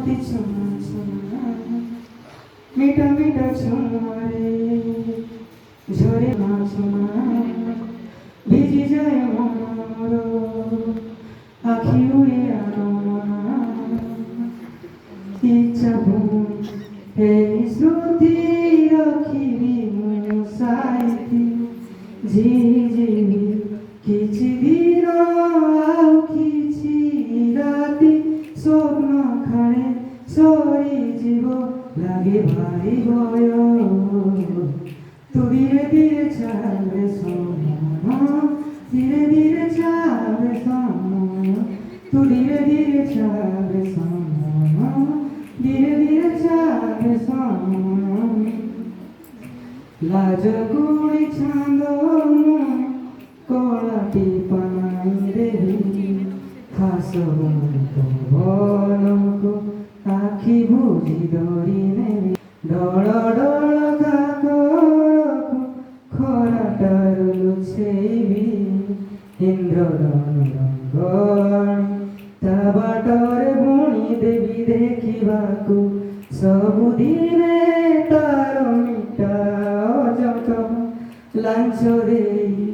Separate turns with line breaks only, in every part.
হাতে ছোঁয়া ছোঁয়া মিঠা মিঠা ছোঁয়া রে ঝরে মাছ ভিজে যায় মনোর আখি উড়ে আলো ইচ্ছা এই শ্রুতি রাখিবি সাইতি ঝিঝি কিছু দিন ଆଉ କିଛି ରାତି ସ୍ୱପ୍ନ ଖାଳେ ସରିଯିବ ଲାଗେ ଭାରି ଭୟ ତୁ ଧୀରେ ଧୀରେ ଚାଲେ ସମୟ ଧୀରେ ଧୀରେ ଚାଲେ ସମୟ ତୁ ଧୀରେ ଧୀରେ ଚାଲେ ସମୟ ধীরে ধীরে চালে সময় লাজ গুড়ি ছান্দ কলাটি পাই রে হাসবন্ত বলক আখি বুঝি ধরি নেবে ডল ডল কাকরকু খরাটার লুছেইবি ইন্দ্রধনু রঙ্গণী তা বাটরে বুଣି দেবী ଦେଖିବାକୁ ସବୁଦିନେ ତାର ମିଠା ଅଜଟ ଲାଞ୍ଚ ଦେଇ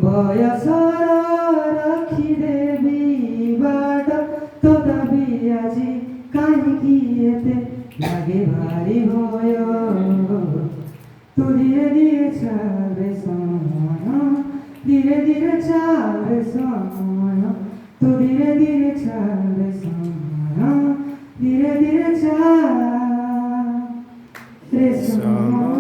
ବୟସର ରଖିଦେବି ବାଟ ତଥାପି ଆଜି କାହିଁକି ଏତେ ଲାଗେ ଭାରି ଭୟ ତୁ ଧୀରେ ଧୀରେ ଚାଲେ ସମୟ ଧୀରେ ଧୀରେ ଚାଲେ ସମୟ तू धीरे धीरे चाले समय धीरे धीरे चाले समय